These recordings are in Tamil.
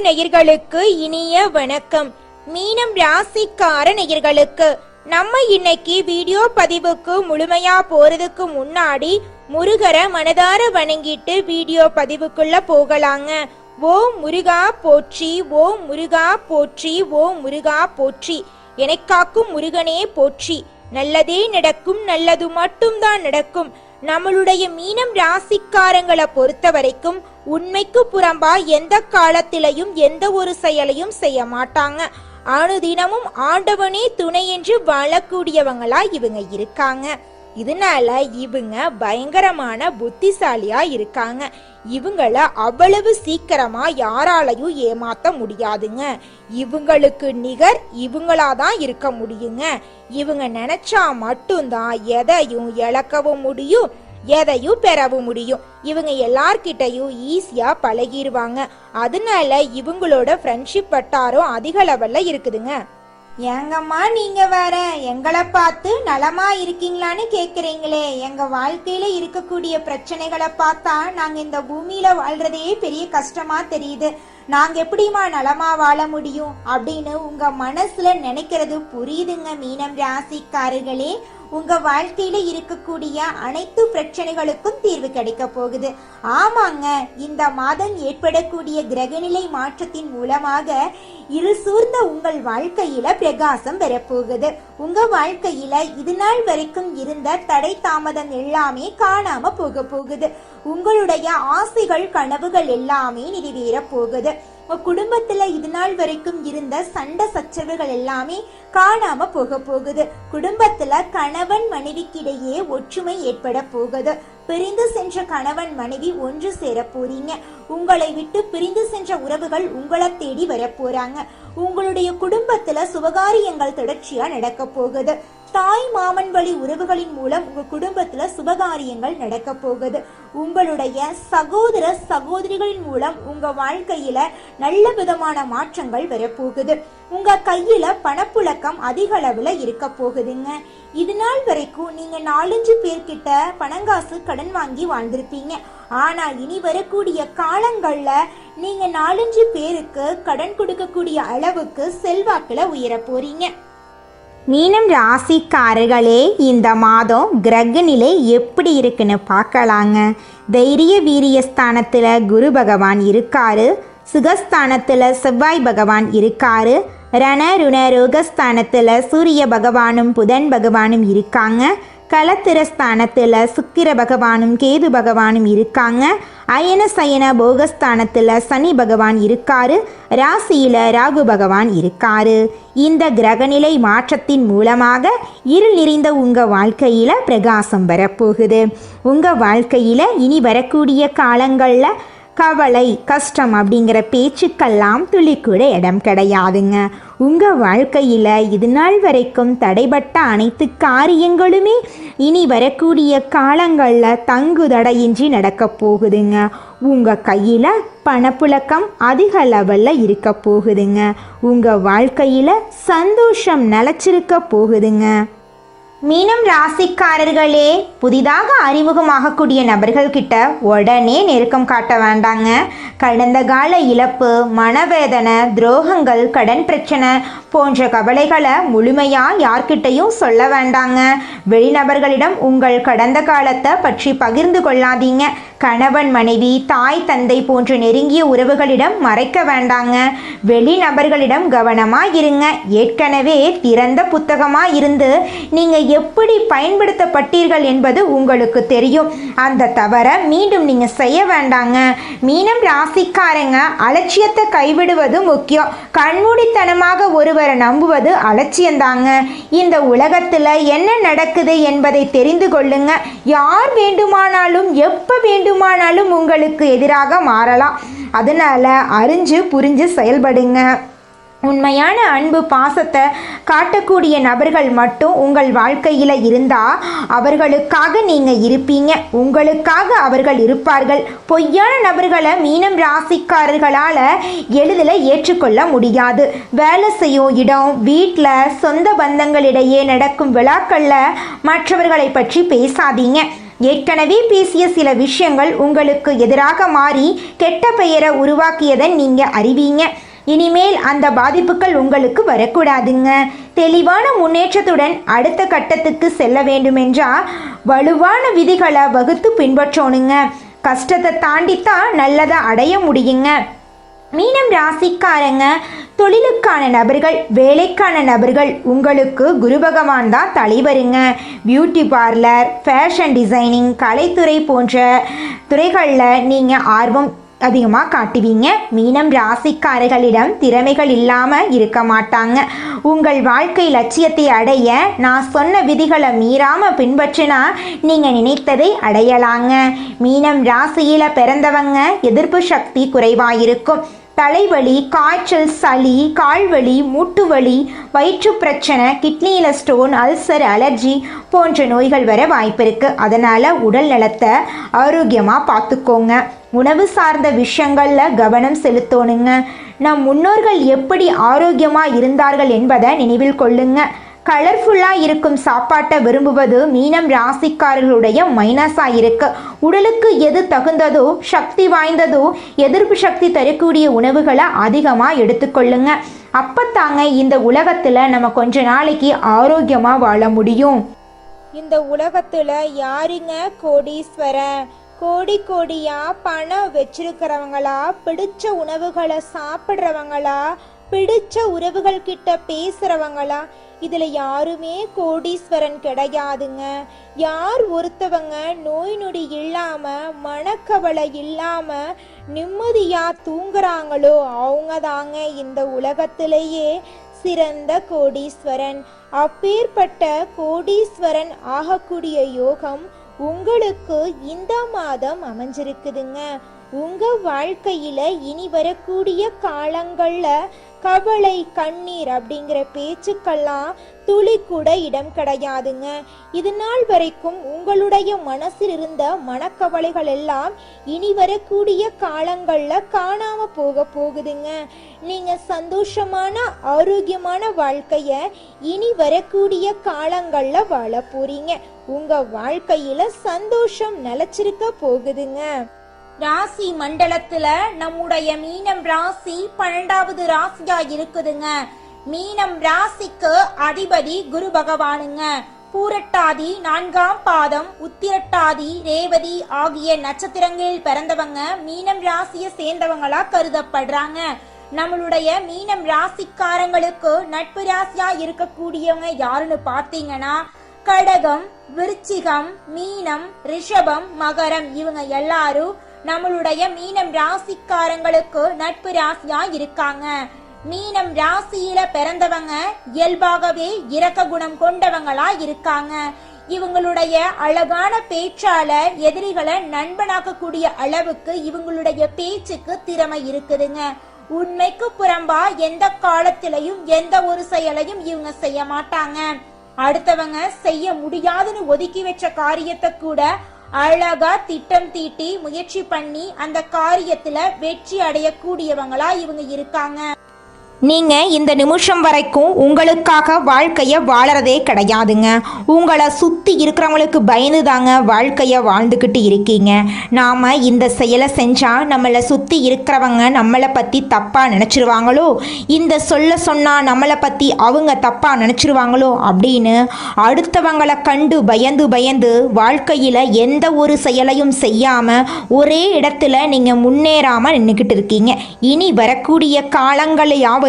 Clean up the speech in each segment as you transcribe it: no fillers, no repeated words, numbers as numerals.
நேயர்களுக்கு இனிய வணக்கம். மீனம் ராசிக்கார நேயர்களுக்கு நம்ம இன்னைக்கு வீடியோ பதிவுக்கு முழுமையா போறதுக்கு முன்னாடி முருகரை மனதார வணங்கிட்டு வீடியோ பதிவுக்குள்ள போகலாங்க. ஓம் முருகா போற்றி, ஓம் முருகா போற்றி, ஓம் முருகா போற்றி, எனக்காக்கும் முருகனே போற்றி. நல்லதே நடக்கும், நல்லது மட்டும்தான் நடக்கும். நம்மளுடைய மீனம் ராசிக்காரங்களை பொறுத்த வரைக்கும் உண்மைக்கு புறம்பா எந்த காலத்திலையும் எந்த ஒரு செயலையும் செய்ய மாட்டாங்க. அனுதினமும் ஆண்டவனே துணை என்று வாழக்கூடியவங்களா இவங்க இருக்காங்க. இதனால இவங்க பயங்கரமான புத்திசாலியா இருக்காங்க. இவங்கள அவ்வளவு சீக்கிரமா யாராலையும் ஏமாத்த முடியாதுங்க. இவங்களுக்கு நிகர் இவங்களாதான் இருக்க முடியுங்க. இவங்க நினைச்சா மட்டும்தான் எதையும் இழக்கவும் முடியும், எதையும் பெறவும் முடியும். இவங்க எல்லார்கிட்டையும் ஈஸியா பழகிடுவாங்க. அதனால இவங்களோட ஃப்ரெண்ட்ஷிப் வட்டாரம் அதிக லெவல்ல இருக்குதுங்க. ஏங்கம்மா நீங்க வேற எங்களை பார்த்து நலமா இருக்கீங்களான்னு கேக்குறீங்களே. எங்க வாழ்க்கையில இருக்கக்கூடிய பிரச்சனைகளை பார்த்தா நாங்க இந்த பூமியில வாழ்றதே பெரிய கஷ்டமா தெரியுது. நாங்க எப்படிமா நலமா வாழ முடியும் அப்படின்னு உங்க மனசுல நினைக்கிறது புரியுதுங்க. மீனம் ராசிக்காரர்களே, உங்க வாழ்க்கையில இருக்கக்கூடிய அனைத்து பிரச்சனைகளுக்கும் தீர்வு கிடைக்க போகுது. ஆமாங்க, இந்த மாதம் ஏற்படக்கூடிய கிரகநிலை மாற்றத்தின் மூலமாக இருள் சூழ்ந்த உங்கள் வாழ்க்கையில பிரகாசம் பெறப்போகுது. உங்க வாழ்க்கையில இது நாள் வரைக்கும் இருந்த தடை தாமதம் எல்லாமே காணாம போக போகுது. உங்களுடைய ஆசைகள் கனவுகள் எல்லாமே நிறைவேற போகுது. குடும்பத்துல இது நாள் வரைக்கும் இருந்த சண்டை சச்சரவுகள் எல்லாமே காணாம போக போகுது. குடும்பத்துல கணவன் மனைவிக்கிடையே ஒற்றுமை ஏற்பட போகுது. பிரிந்து சென்ற கணவன் மனைவி ஒன்று சேர போறீங்க. உங்களை விட்டு பிரிந்து சென்ற உறவுகள் உங்களை தேடி வர போறாங்க. உங்களுடைய குடும்பத்துல சுபகாரியங்கள் தொடர்ச்சியா நடக்க போகுது. தாய் மாமன் வழி உறவுகளின் மூலம் உங்க குடும்பத்துல சுபகாரியங்கள் நடக்க போகுது. உங்களுடைய சகோதர சகோதரிகளின் மூலம் உங்க வாழ்க்கையில நல்ல விதமான மாற்றங்கள் வரப்போகுது. உங்க கையில பணப்புழக்கம் அதிக அளவுல இருக்க போகுதுங்க. இது நாள் வரைக்கும் நீங்க 4-5 பேர்கிட்ட பணங்காசு கடன் வாங்கி வாழ்ந்திருப்பீங்க. ஆனா இனி வரக்கூடிய காலங்கள்ல நீங்க 4-5 பேருக்கு கடன் கொடுக்கக்கூடிய அளவுக்கு செல்வாக்குல உயர போறீங்க. மீனம் ராசிக்காரர்களே, இந்த மாதம் கிரக நிலை எப்படி இருக்குன்னு பார்க்கலாங்க. தைரிய வீரிய ஸ்தானத்துல குரு பகவான் இருக்காரு. சுகஸ்தானத்துல செவ்வாய் பகவான் இருக்காரு. ரண ருண ரோகஸ்தானத்துல சூரிய பகவானும் புதன் பகவானும் இருக்காங்க. கலத்திரஸ்தானத்தில் சுக்கிர பகவானும் கேது பகவானும் இருக்காங்க. அயன சயன போகஸ்தானத்தில் சனி பகவான் இருக்காரு. ராசியில ராகு பகவான் இருக்காரு. இந்த கிரகநிலை மாற்றத்தின் மூலமாக இருள் நிறைந்த உங்க வாழ்க்கையில பிரகாசம் வரப்போகுது. உங்க வாழ்க்கையில இனி வரக்கூடிய காலங்கள்ல கவலை கஷ்டம் அப்படிங்கிற பேச்சுக்கெல்லாம் துளி கூட இடம் கிடையாதுங்க. உங்கள் வாழ்க்கையில் இது நாள் வரைக்கும் தடைபட்ட அனைத்து காரியங்களுமே இனி வரக்கூடிய காலங்களில் தங்கு தடையின்றி நடக்க போகுதுங்க. உங்கள் கையில் பணப்புழக்கம் அதிக லெவலில் இருக்க போகுதுங்க. உங்கள் வாழ்க்கையில் சந்தோஷம் நிலச்சிருக்க போகுதுங்க. மீனம் ராசிக்காரர்களே, புதிதாக அறிமுகமாகக்கூடிய நபர்கள்கிட்ட உடனே நெருக்கம் காட்ட வேண்டாங்க. கடந்த கால இழப்பு, மனவேதனை, துரோகங்கள், கடன் பிரச்சனை போன்ற கவலைகளை முழுமையாக யார்கிட்டையும் சொல்ல வேண்டாங்க. வெளிநபர்களிடம் உங்கள் கடந்த காலத்தை பற்றி பகிர்ந்து கொள்ளாதீங்க. கணவன் மனைவி தாய் தந்தை போன்ற நெருங்கிய உறவுகளிடம் மறைக்க வேண்டாங்க. வெளிநபர்களிடம் கவனமாக இருங்க. ஏற்கனவே திறந்த புத்தகமாக இருந்து நீங்கள் எப்படி பயன்படுத்தப்பட்டீர்கள் என்பது உங்களுக்கு தெரியும். அந்த தவறை மீண்டும் நீங்கள் செய்ய வேண்டாங்க. மீனம் ராசிக்காரங்க, அலட்சியத்தை கைவிடுவது முக்கியம். கண்மூடித்தனமாக ஒருவரை நம்புவது அலட்சியந்தாங்க. இந்த உலகத்தில் என்ன நடக்குது என்பதை தெரிந்து கொள்ளுங்க. யார் வேண்டுமானாலும் எப்போ வேண்டுமானாலும் உங்களுக்கு எதிராக மாறலாம். அதனால அறிஞ்சு புரிஞ்சு செயல்படுங்க. உண்மையான அன்பு பாசத்தை காட்டக்கூடிய நபர்கள் மட்டும் உங்கள் வாழ்க்கையில் இருந்தால் அவர்களுக்காக நீங்கள் இருப்பீங்க. உங்களுக்காக அவர்கள் இருப்பார்கள். பொய்யான நபர்களை மீனம் ராசிக்காரர்களால் எளிதில் ஏற்றுக்கொள்ள முடியாது. வேலை செய்யும் இடம், வீட்டில், சொந்த பந்தங்களிடையே நடக்கும் விழாக்களில் மற்றவர்களை பற்றி பேசாதீங்க. ஏற்கனவே பேசிய சில விஷயங்கள் உங்களுக்கு எதிராக மாறி கெட்ட பெயரை உருவாக்கியதை நீங்கள் அறிவீங்க. இனிமேல் அந்த பாதிப்புகள் உங்களுக்கு வரக்கூடாதுங்க. தெளிவான முன்னேற்றத்துடன் அடுத்த கட்டத்துக்கு செல்ல வேண்டுமென்றால் வலுவான விதிகளை வகுத்து பின்பற்றணுங்க. கஷ்டத்தை தாண்டித்தான் நல்லதை அடைய முடியுங்க. மீனம் ராசிக்காரங்க, தொழிலுக்கான நபர்கள், வேலைக்கான நபர்கள், உங்களுக்கு குரு பகவான் தான் தலைவருங்க. பியூட்டி பார்லர், ஃபேஷன் டிசைனிங், கலைத்துறை போன்ற துறைகளில் நீங்கள் ஆர்வம் அதிகமாக காட்டுவீங்க. மீனம் ராசிக்காரர்களிடம் திறமைகள் இல்லாமல் இருக்க மாட்டாங்க. உங்கள் வாழ்க்கை லட்சியத்தை அடைய நான் சொன்ன விதிகளை மீறாமல் பின்பற்றினா நீங்கள் நினைத்ததை அடையலாங்க. மீனம் ராசியில் பிறந்தவங்க எதிர்ப்பு சக்தி குறைவாயிருக்கும். தலைவலி, காய்ச்சல், சளி, கால்வலி, மூட்டுவலி, வயிற்று பிரச்சனை, கிட்னியில் ஸ்டோன், அல்சர், அலர்ஜி போன்ற நோய்கள் வர வாய்ப்பு இருக்குது. அதனால் உடல் நலத்தை ஆரோக்கியமாக பார்த்துக்கோங்க. உணவு சார்ந்த விஷயங்களில் கவனம் செலுத்தணுங்க. நம் முன்னோர்கள் எப்படி ஆரோக்கியமாக இருந்தார்கள் என்பதை நினைவில் கொள்ளுங்க. கலர்ஃபுல்லாக இருக்கும் சாப்பாட்டை விரும்புவது மீனம் ராசிக்காரர்களுடைய மைனஸாக இருக்கு. உடலுக்கு எது தகுந்ததோ, சக்தி வாய்ந்ததோ, எதிர்ப்பு சக்தி தரக்கூடிய உணவுகளை அதிகமாக எடுத்துக்கொள்ளுங்க. அப்பத்தாங்க இந்த உலகத்தில் நம்ம கொஞ்ச நாளைக்கு ஆரோக்கியமாக வாழ முடியும். இந்த உலகத்துல யாருங்க கோடீஸ்வரன்? கோடி கோடியா பணம் வச்சிருக்கிறவங்களா, பிடிச்ச உணவுகளை சாப்பிட்றவங்களா, பிடிச்ச உறவுகள் கிட்ட பேசுறவங்களா? இதுல யாருமே கோடீஸ்வரன் கிடையாதுங்க. யார் ஒருத்தவங்க நோய் நொடி இல்லாம, மனக்கவலை இல்லாம நிம்மதியா தூங்குறாங்களோ அவங்க தாங்க இந்த உலகத்திலேயே சிறந்த கோடீஸ்வரன். அப்பேற்பட்ட கோடீஸ்வரன் ஆகக்கூடிய யோகம் உங்களுக்கு இந்த மாதம் அமைஞ்சிருக்குதுங்க. உங்க வாழ்க்கையில இனி வரக்கூடிய காலங்கள்ல கவலை, கண்ணீர் அப்படிங்கிற பேச்சுக்கெல்லாம் துளி கூட இடம் கிடையாதுங்க. இது நாள் வரைக்கும் உங்களுடைய மனசில் இருந்த மனக்கவலைகள் எல்லாம் இனி வரக்கூடிய காலங்கள்ல காணாம போகுதுங்க. நீங்க சந்தோஷமான ஆரோக்கியமான வாழ்க்கைய இனி வரக்கூடிய காலங்கள்ல வாழ போறீங்க. உங்க வாழ்க்கையில சந்தோஷம் நிலைச்சிருக்க போகுதுங்க. ராசி மண்டலத்துல நம்முடைய மீனம் ராசி 12வது ராசியா இருக்குதுங்க. மீனம் ராசிக்கு அதிபதி குரு பகவானுங்க. பூரட்டாதி 4ஆம் பாதம், உத்திரட்டாதி, ரேவதி ஆகிய நட்சத்திரங்களில் பிறந்தவங்க மீனம் ராசியை சேர்ந்தவங்களா கருதப்படுறாங்க. நம்மளுடைய மீனம் ராசிக்காரங்களுக்கு நட்பு ராசியா இருக்கக்கூடியவங்க யாருன்னு பாத்தீங்கன்னா கடகம், விருச்சிகம், மீனம், ரிஷபம், மகரம் இவங்க எல்லாரும் நம்மளுடைய மீனம் ராசிக்காரங்களுக்கு நட்பு ராசியா இருக்காங்க. மீனம் ராசியில பிறந்தவங்க இயல்பாகவே இரக்க குணம் கொண்டவங்களா இருக்காங்க. இவங்களுடைய அழகான பேச்சால எதிரிகளை நண்பனாக்கக்கூடிய அளவுக்கு இவங்களுடைய பேச்சுக்கு திறமை இருக்குதுங்க. உண்மைக்கு புறம்பா எந்த காலத்திலையும் எந்த ஒரு செயலையும் இவங்க செய்ய மாட்டாங்க. அடுத்தவங்க செய்ய முடியாதுன்னு ஒதுக்கி வச்ச காரியத்தை கூட அழகா திட்டம் தீட்டி முயற்சி பண்ணி அந்த காரியத்துல வெற்றி அடையக்கூடியவங்களா இவங்க இருக்காங்க. நீங்கள் இந்த நிமிஷம் வரைக்கும் உங்களுக்காக வாழ்க்கையை வாழறதே கிடையாதுங்க. உங்களை சுற்றி இருக்கிறவங்களுக்கு பயந்து தாங்க வாழ்க்கையை வாழ்ந்துக்கிட்டு இருக்கீங்க. நாம் இந்த செயலை செஞ்சால் நம்மளை சுற்றி இருக்கிறவங்க நம்மளை பற்றி தப்பாக நினச்சிருவாங்களோ, இந்த சொன்னால் நம்மளை பற்றி அவங்க தப்பாக நினச்சிருவாங்களோ அப்படின்னு அடுத்தவங்களை கண்டு பயந்து வாழ்க்கையில் எந்த ஒரு செயலையும் செய்யாமல் ஒரே இடத்துல நீங்கள் முன்னேறாமல் நின்றுக்கிட்டு இருக்கீங்க. இனி வரக்கூடிய காலங்களையாவது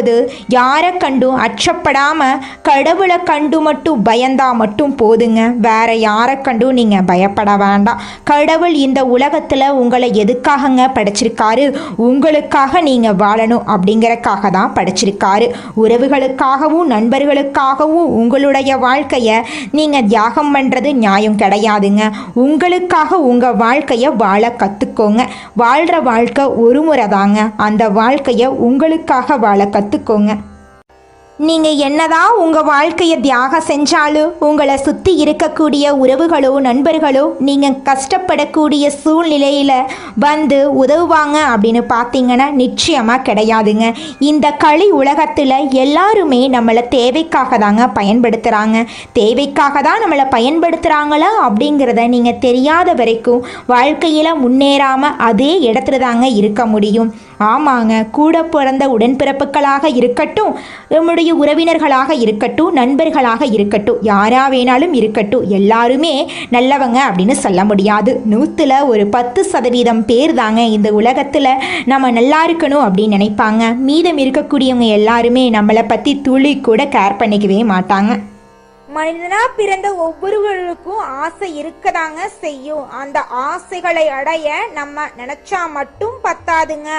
யாரை கண்டும் அச்சப்படாம கடவுளை கண்டு மட்டும் பயந்தா மட்டும் போதுங்க. வேற யாரை கண்டும் நீங்க பயப்பட வேண்டாம். கடவுள் இந்த உலகத்துல உங்களை எதுக்காகங்க படைச்சிருக்காரு? உங்களுக்காக நீங்க வாழணும் அப்படிங்கறக்காக தான் படைச்சிருக்காரு. உறவுகளுக்காகவும் நண்பர்களுக்காகவும் உங்களுடைய வாழ்க்கைய நீங்க தியாகம் பண்றது நியாயம் கிடையாதுங்க. உங்களுக்காக உங்க வாழ்க்கைய வாழ கத்துக்கோங்க. வாழ்ற வாழ்க்கை ஒரு முறை தாங்க. அந்த வாழ்க்கைய உங்களுக்காக வாழ கத்துக்கோங்க. நீங்க என்னதான் உங்க வாழ்க்கையை தியாகம் செஞ்சாலும் உங்களை சுத்தி இருக்கக்கூடிய உறவுகளோ நண்பர்களோ நீங்க கஷ்டப்படக்கூடிய சூழ்நிலையில வந்து உதவுவாங்க அப்படின்னு பார்த்தீங்கன்னா நிச்சயமா கிடையாதுங்க. இந்த களி உலகத்துல எல்லாருமே நம்மளை தேவைக்காக தாங்க பயன்படுத்துறாங்க. தேவைக்காக தான் நம்மளை பயன்படுத்துறாங்களா அப்படிங்கிறத நீங்க தெரியாத வரைக்கும் வாழ்க்கையில முன்னேறாம அதே இடத்துல தாங்க இருக்க முடியும். ஆமாங்க, கூட பிறந்த உடன்பிறப்புகளாக இருக்கட்டும், நம்முடைய உறவினர்களாக இருக்கட்டும், நண்பர்களாக இருக்கட்டும், யாரா வேணாலும் இருக்கட்டும், எல்லாருமே நல்லவங்க அப்படின்னு சொல்ல முடியாது. 100ல் ஒரு 10% பேர் தாங்க இந்த உலகத்தில் நம்ம நல்லா இருக்கணும் அப்படின்னு நினைப்பாங்க. மீதம் இருக்கக்கூடியவங்க எல்லாருமே நம்மளை பற்றி துளி கூட கேர் பண்ணிக்கவே மாட்டாங்க. மனிதனா பிறந்த ஒவ்வொருவருக்கும் ஆசை இருக்கதாங்க செய்யும். அந்த ஆசைகளை அடைய நம்ம நினைச்சா மட்டும் பத்தாதுங்க.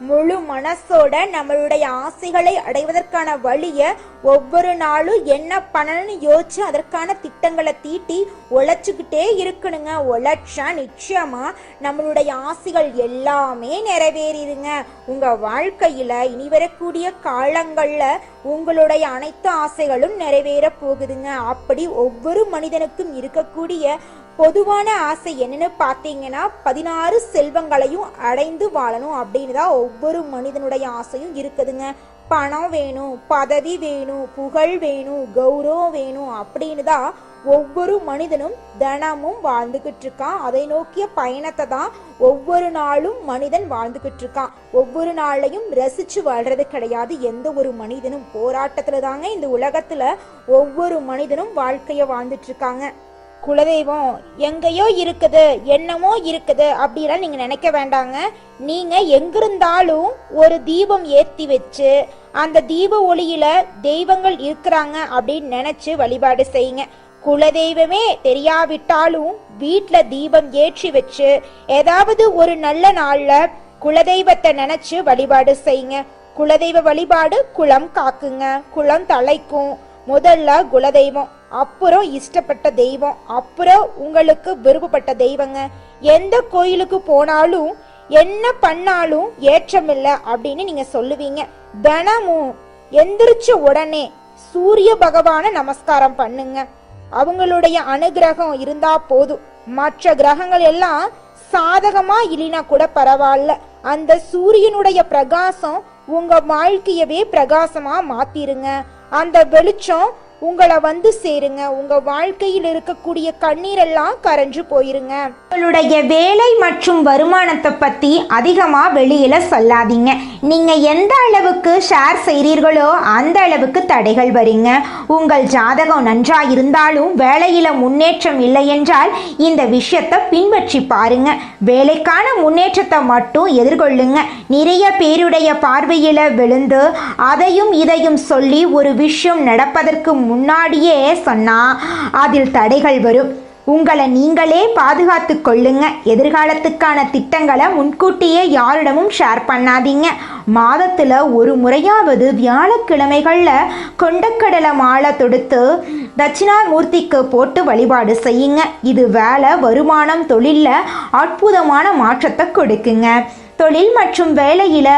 முழு மனசோட நம்மளுடைய ஆசைகளை அடைவதற்கான வழியை ஒவ்வொரு நாளும் என்ன பண்ணணும்னு யோசிச்சு அதற்கான திட்டங்களை தீட்டி உழைச்சுக்கிட்டே இருக்கணுங்க. உழைச்சா நிச்சயமா நம்மளுடைய ஆசைகள் எல்லாமே நிறைவேறிடுங்க. உங்க வாழ்க்கையில இனி வரக்கூடிய காலங்கள்ல உங்களுடைய அனைத்து ஆசைகளும் நிறைவேற போகுதுங்க. அப்படி ஒவ்வொரு மனிதனுக்கும் இருக்கக்கூடிய பொதுவான ஆசை என்னன்னு பார்த்தீங்கன்னா 16 செல்வங்களையும் அடைந்து வாழணும் அப்படின்னு தான் ஒவ்வொரு மனிதனுடைய ஆசையும் இருக்குதுங்க. பணம் வேணும், பதவி வேணும், புகழ் வேணும், கௌரவம் வேணும் அப்படின்னு தான் ஒவ்வொரு மனிதனும் தினமும் வாழ்ந்துகிட்டு இருக்கான். அதை நோக்கிய பயணத்தை தான் ஒவ்வொரு நாளும் மனிதன் வாழ்ந்துகிட்டு இருக்கான். ஒவ்வொரு நாளையும் ரசிச்சு வாழ்றது கிடையாது எந்த ஒரு மனிதனும். போராட்டத்துல தாங்க இந்த உலகத்துல ஒவ்வொரு மனிதனும் வாழ்க்கைய வாழ்ந்துட்டு இருக்காங்க. குலதெய்வம் எங்கேயோ இருக்குது, என்னமோ இருக்குது அப்படிலாம் நீங்க நினைக்க வேண்டாங்க. நீங்க எங்கிருந்தாலும் ஒரு தீபம் ஏத்தி வச்சு அந்த தீப ஒளியில தெய்வங்கள் இருக்கிறாங்க அப்படின்னு நினைச்சு வழிபாடு செய்யுங்க. குலதெய்வமே தெரியாவிட்டாலும் வீட்டுல தீபம் ஏற்றி வச்சு ஏதாவது ஒரு நல்ல நாள்ல குலதெய்வத்தை நினைச்சு வழிபாடு செய்யுங்க. குலதெய்வ வழிபாடு குலம் காக்குங்க, குலம் தலைக்கும். முதல்ல குலதெய்வம், அப்புறம் இஷ்டப்பட்ட தெய்வம், அப்புறம் உங்களுக்கு விருப்பப்பட்ட தெய்வங்க. எந்த கோயிலுக்கு போனாலும் என்ன பண்ணாலும் ஏற்றமில்லை அப்படின்னு நீங்க சொல்லுவீங்க. தினமும் எந்திரிச்ச உடனே சூரிய பகவான நமஸ்காரம் பண்ணுங்க. அவங்களுடைய அனுகிரகம் இருந்தா போதும். மற்ற கிரகங்கள் எல்லாம் சாதகமா இல்லைனா கூட பரவாயில்ல, அந்த சூரியனுடைய பிரகாசம் உங்க வாழ்க்கையவே பிரகாசமா மாத்திருங்க. அந்த வெளிச்சம் உங்களை வந்து சேருங்க. உங்க வாழ்க்கையில் இருக்கக்கூடிய கண்ணீர் எல்லாம் கரைஞ்சு போயிருங்க. உங்களுடைய வேலை மற்றும் வருமானத்தை பத்தி அதிகமா வெளியில சொல்லாதீங்க. நீங்க எந்த அளவுக்கு ஷேர் செய்றீர்களோ அந்த அளவுக்கு தடைகள் வருங்க. உங்கள் ஜாதகம் நன்றா இருந்தாலும் வேலையில முன்னேற்றம் இல்லை என்றால் இந்த விஷயத்தை பின்பற்றி பாருங்க. வேலைக்கான முன்னேற்றத்தை மட்டும் எதிர்கொள்ளுங்க. நிறைய பேருடைய பார்வையில விழுந்து அதையும் இதையும் சொல்லி ஒரு விஷயம் நடப்பதற்கு முன்னாடியே சொன்னா அதில் தடைகள் வரும். உங்களை நீங்களே பாதுகாத்து கொள்ளுங்க. எதிர்காலத்துக்கான திட்டங்களை முன்கூட்டியே யாரிடமும் ஷேர் பண்ணாதீங்க. மாதத்துல ஒரு முறையாவது வியாழக்கிழமைகளில் கொண்டக்கடலை மாலை தொடுத்து தட்சிணாமூர்த்திக்கு போட்டு வழிபாடு செய்யுங்க. இது வேலை, வருமானம், தொழிலில் அற்புதமான மாற்றத்தை கொடுக்குங்க. தொழில் மற்றும் வேலையில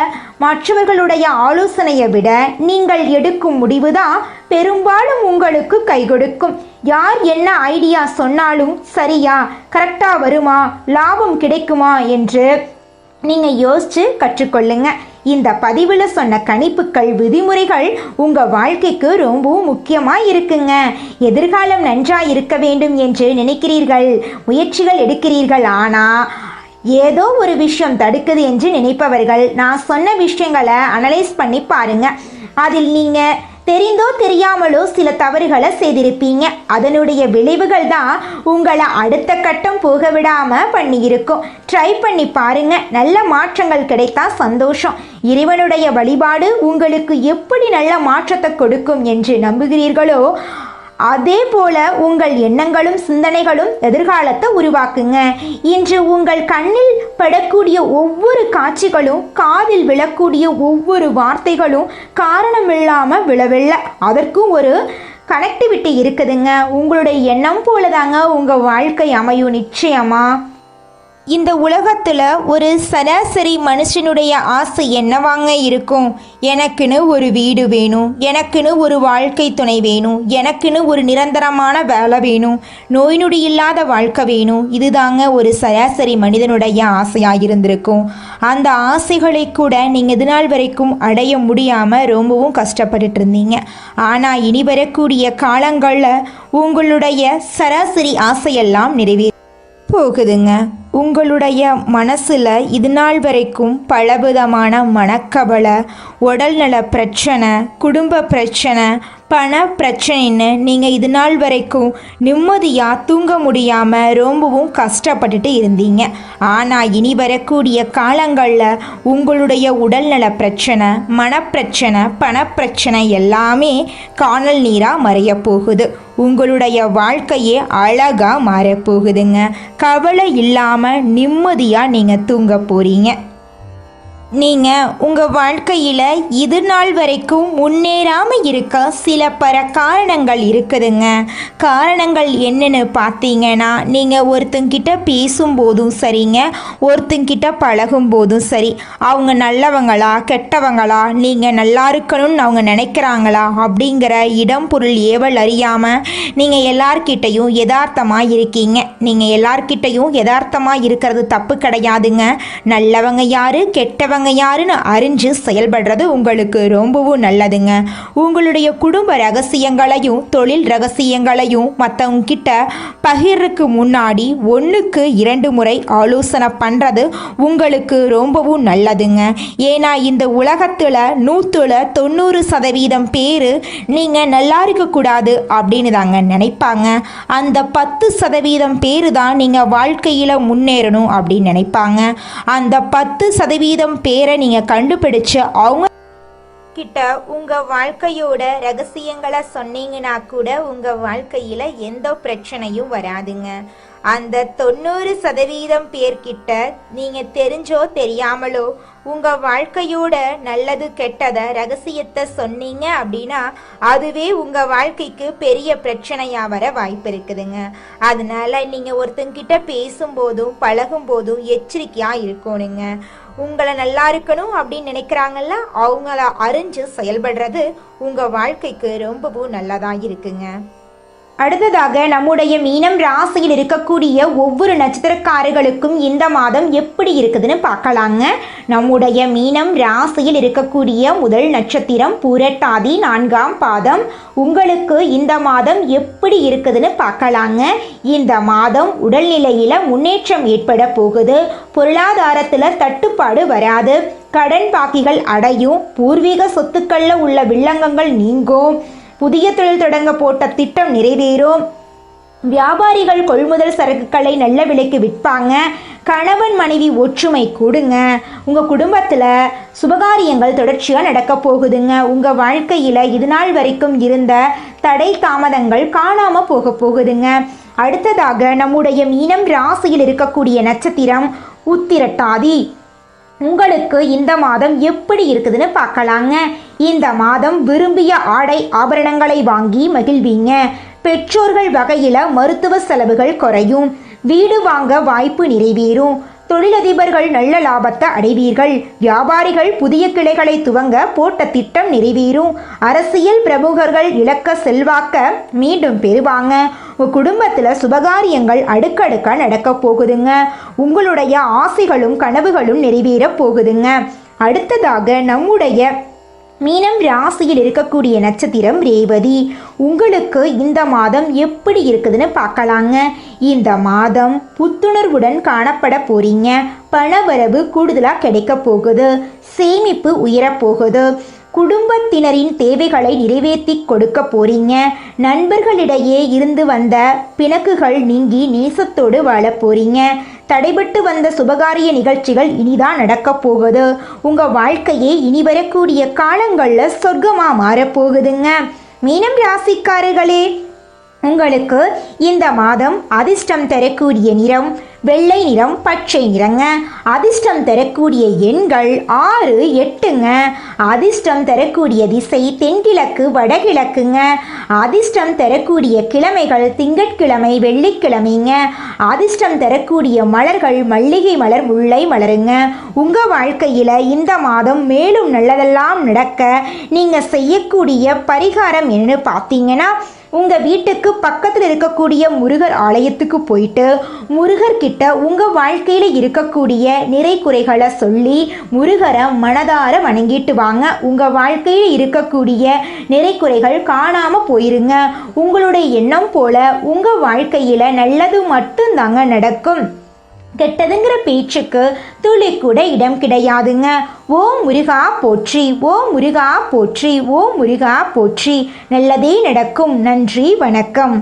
மற்றவர்களுடைய ஆலோசனையை விட நீங்கள் எடுக்கும் முடிவு தான் பெரும்பாலும் உங்களுக்கு கை கொடுக்கும். யார் என்ன ஐடியா சொன்னாலும் சரியா, கரெக்டா வருமா, லாபம் கிடைக்குமா என்று நீங்க யோசிச்சு கற்றுக்கொள்ளுங்க. இந்த பதிவில் சொன்ன கணிப்புகள், விதிமுறைகள் உங்க வாழ்க்கைக்கு ரொம்பவும் முக்கியமா இருக்குங்க. எதிர்காலம் நன்றா இருக்க வேண்டும் என்று நினைக்கிறீர்கள், முயற்சிகள் எடுக்கிறீர்கள், ஆனா ஏதோ ஒரு விஷயம் தடுக்குது என்று நினைப்பவர்கள் நான் சொன்ன விஷயங்களை அனலைஸ் பண்ணி பாருங்க. அதில் நீங்க தெரிந்தோ தெரியாமலோ சில தவறுகளை செய்திருப்பீங்க. அதனுடைய விளைவுகள் தான் உங்களை அடுத்த கட்டம் போக விடாம பண்ணியிருக்கும். ட்ரை பண்ணி பாருங்க. நல்ல மாற்றங்கள் கிடைத்தா சந்தோஷம். இறைவனுடைய வழிபாடு உங்களுக்கு எப்படி நல்ல மாற்றத்தை கொடுக்கும் என்று நம்புகிறீர்களோ அதே போல உங்கள் எண்ணங்களும் சிந்தனைகளும் எதிர்காலத்தை உருவாக்குங்க. இன்று உங்கள் கண்ணில் படக்கூடிய ஒவ்வொரு காட்சிகளும், காதில் விழக்கூடிய ஒவ்வொரு வார்த்தைகளும் காரணமில்லாம விழவில்லை. அதற்கும் ஒரு கனெக்டிவிட்டி இருக்குதுங்க. உங்களுடைய எண்ணம் போலதாங்க உங்க வாழ்க்கை அமையும் நிச்சயமா. இந்த உலகத்தில் ஒரு சராசரி மனுஷனுடைய ஆசை என்னவாங்க இருக்கும்? எனக்குன்னு ஒரு வீடு வேணும், எனக்குன்னு ஒரு வாழ்க்கை துணை வேணும், எனக்குன்னு ஒரு நிரந்தரமான வேலை வேணும், நோய் நொடி இல்லாத வாழ்க்கை வேணும். இதுதாங்க ஒரு சராசரி மனிதனுடைய ஆசையாக இருந்திருக்கும். அந்த ஆசைகளை கூட நீங்கள் இது நாள் வரைக்கும் அடைய முடியாமல் ரொம்பவும் கஷ்டப்பட்டுட்டு இருந்தீங்க. ஆனால் இனி வரக்கூடிய காலங்களில் உங்களுடைய சராசரி ஆசையெல்லாம் நிறைவேறும் போகுதுங்க. உங்களுடைய மனசில் இது நாள் வரைக்கும் பலவிதமான மனக்கவலை, உடல்நல பிரச்சனை, குடும்ப பிரச்சனை, பண பிரச்சனைன்னு நீங்கள் இது நாள் வரைக்கும் நிம்மதியாக தூங்க முடியாமல் ரொம்பவும் கஷ்டப்பட்டுட்டு இருந்தீங்க. ஆனால் இனி வரக்கூடிய காலங்களில் உங்களுடைய உடல்நல பிரச்சனை, மனப்பிரச்சனை, பணப்பிரச்சனை எல்லாமே காணல் நீராக மறைய போகுது. உங்களுடைய வாழ்க்கையே அழகாக மாறப்போகுதுங்க. கவலை இல்லாமல் நிம்மதியாக நீங்கள் தூங்க போகிறீங்க. நீங்கள் உங்கள் வாழ்க்கையில் இது நாள் வரைக்கும் முன்னேறாமல் இருக்க சில காரணங்கள் இருக்குதுங்க. காரணங்கள் என்னென்னு பார்த்தீங்கன்னா, நீங்கள் ஒருத்தங்கிட்ட பேசும்போதும் சரிங்க, ஒருத்தங்கிட்ட பழகும் போதும் சரி, அவங்க நல்லவங்களா கெட்டவங்களா, நீங்கள் நல்லா இருக்கணும்னு அவங்க நினைக்கிறாங்களா அப்படிங்கிற இடம் பொருள் ஏவல் அறியாமல் நீங்கள் எல்லார்கிட்டையும் யதார்த்தமாக இருக்கீங்க. நீங்கள் எல்லார்கிட்டையும் யதார்த்தமாக இருக்கிறது தப்பு கிடையாதுங்க. நல்லவங்க யார் கெட்டவங்க யாருன்னு அறிஞ்சு செயல்படுறது உங்களுக்கு ரொம்பவும் நல்லதுங்க. உங்களுடைய குடும்ப ரகசியங்களையும் தொழில் ரகசியங்களையும் மற்றவங்க கிட்ட பகிர்றதுக்கு முன்னாடி 1க்கு 2 முறை ஆலோசனை பண்ணுறது உங்களுக்கு ரொம்பவும் நல்லதுங்க. ஏன்னா இந்த உலகத்தில் 190% பேர் நீங்கள் நல்லா இருக்கக்கூடாது அப்படின்னு தாங்க நினைப்பாங்க. அந்த 10% பேர் தான் நீங்கள் வாழ்க்கையில் முன்னேறணும் அப்படின்னு நினைப்பாங்க. அந்த 10% பேரை நீங்கள் கண்டுபிடிச்சு அவங்க கிட்ட உங்கள் வாழ்க்கையோட ரகசியங்களை சொன்னீங்கன்னா கூட உங்கள் வாழ்க்கையில் எந்த பிரச்சனையும் வராதுங்க. அந்த 90% பேர்கிட்ட நீங்கள் தெரிஞ்சோ தெரியாமலோ உங்கள் வாழ்க்கையோட நல்லது கெட்டதை ரகசியத்தை சொன்னீங்க அப்படின்னா அதுவே உங்கள் வாழ்க்கைக்கு பெரிய பிரச்சனையாக வர வாய்ப்பு இருக்குதுங்க. அதனால நீங்கள் ஒருத்தங்கிட்ட பேசும்போதும் பழகும்போதும் எச்சரிக்கையாக இருக்கணுங்க. உங்களை நல்லா இருக்கணும் அப்படின்னு நினைக்கிறாங்கல்ல, அவங்கள அறிஞ்சு செயல்படுறது உங்கள் வாழ்க்கைக்கு ரொம்பவும் நல்லதாக இருக்குங்க. அடுத்ததாக நம்முடைய மீனம் ராசியில் இருக்கக்கூடிய ஒவ்வொரு நட்சத்திரக்காரர்களுக்கும் இந்த மாதம் எப்படி இருக்குதுன்னு பார்க்கலாங்க. நம்முடைய மீனம் ராசியில் இருக்கக்கூடிய முதல் நட்சத்திரம் பூரட்டாதி 4ஆம் பாதம். உங்களுக்கு இந்த மாதம் எப்படி இருக்குதுன்னு பார்க்கலாங்க. இந்த மாதம் உடல்நிலையில் முன்னேற்றம் ஏற்பட போகுது. பொருளாதாரத்தில் தட்டுப்பாடு வராது. கடன் பாக்கிகள் அடையும். பூர்வீக சொத்துக்களில் உள்ள வில்லங்கங்கள் நீங்கும். புதிய தொழில் தொடங்க போட்ட திட்டம் நிறைவேறும். வியாபாரிகள் கொள்முதல் சரக்குகளை நல்ல விலைக்கு விற்பாங்க. கணவன் மனைவி ஒற்றுமை கூடுங்க. உங்கள் குடும்பத்தில் சுபகாரியங்கள் தொடர்ச்சியாக நடக்க போகுதுங்க. உங்கள் வாழ்க்கையில் இது நாள் வரைக்கும் இருந்த தடை தாமதங்கள் காணாமல் போகுதுங்க. அடுத்ததாக நம்முடைய மீனம் ராசியில் இருக்கக்கூடிய நட்சத்திரம் உத்திரட்டாதி. உங்களுக்கு இந்த மாதம் எப்படி இருக்குதுன்னு பார்க்கலாங்க. இந்த மாதம் விரும்பிய ஆடை ஆபரணங்களை வாங்கி மகிழ்வீங்க. பெற்றோர்கள் வகையில் மருத்துவ செலவுகள் குறையும். வீடு வாங்க வாய்ப்பு நிறைவேறும். தொழிலதிபர்கள் நல்ல லாபத்தை அடைவீர்கள். வியாபாரிகள் புதிய கிளைகளை துவங்க போட்ட திட்டம் நிறைவேறும். அரசியல் பிரமுகர்கள் இலக்க செல்வாக்க மீண்டும் பெறுவாங்க. உங்கள் குடும்பத்தில் சுபகாரியங்கள் அடுக்கடுக்காக நடக்க போகுதுங்க. உங்களுடைய ஆசைகளும் கனவுகளும் நிறைவேற போகுதுங்க. அடுத்ததாக நம்முடைய மீனம் ராசியில் இருக்கக்கூடிய நட்சத்திரம் ரேவதி. உங்களுக்கு இந்த மாதம் எப்படி இருக்குதுன்னு பார்க்கலாங்க. இந்த மாதம் புத்துணர்வுடன் காணப்பட போறீங்க. பணவரவு கூடுதலாக கிடைக்க போகுது. சேமிப்பு உயரப்போகுது. குடும்பத்தினரின் தேவைகளை நிறைவேற்றி கொடுக்க போறீங்க. நண்பர்களிடையே இருந்து வந்த பிணக்குகள் நீங்கி நேசத்தோடு வாழ போறீங்க. தடைபட்டு வந்த சுபகாரிய நிகழ்ச்சிகள் இனிதான் நடக்க போகுது. உங்கள் வாழ்க்கையே இனி வரக்கூடிய காலங்களில் சொர்க்கமாக மாறப்போகுதுங்க. மீனம் ராசிக்காரர்களே, உங்களுக்கு இந்த மாதம் அதிர்ஷ்டம் தரக்கூடிய நிறம் வெள்ளை நிறம், பச்சை நிறங்க. அதிர்ஷ்டம் தரக்கூடிய எண்கள் 6, 8ங்க. அதிர்ஷ்டம் தரக்கூடிய திசை தென்கிழக்கு, வடகிழக்குங்க. அதிர்ஷ்டம் தரக்கூடிய கிழமைகள் திங்கட்கிழமை, வெள்ளிக்கிழமைங்க. அதிர்ஷ்டம் தரக்கூடிய மலர்கள் மல்லிகை மலர், முல்லை மலருங்க. உங்கள் வாழ்க்கையில் இந்த மாதம் மேலும் நல்லதெல்லாம் நடக்க நீங்கள் செய்யக்கூடிய பரிகாரம் என்னன்னு பார்த்தீங்கன்னா, உங்கள் வீட்டுக்கு பக்கத்தில் இருக்கக்கூடிய முருகர் ஆலயத்துக்கு போயிட்டு முருகர்கிட்ட உங்கள் வாழ்க்கையில் இருக்கக்கூடிய நிறை குறைகளை சொல்லி முருகரை மனதார வணங்கிட்டு வாங்க. உங்கள் வாழ்க்கையில் இருக்கக்கூடிய நிறை குறைகள் காணாமல் போயிருங்க. உங்களுடைய எண்ணம் போல உங்கள் வாழ்க்கையில் நல்லது மட்டும்தாங்க நடக்கும். கெட்டதுங்கிற பேச்சுக்கு துளி கூட இடம் கிடையாதுங்க. ஓ முருகா போற்றி, ஓ முருகா போற்றி, ஓ முருகா போற்றி. நல்லதே நடக்கும். நன்றி, வணக்கம்.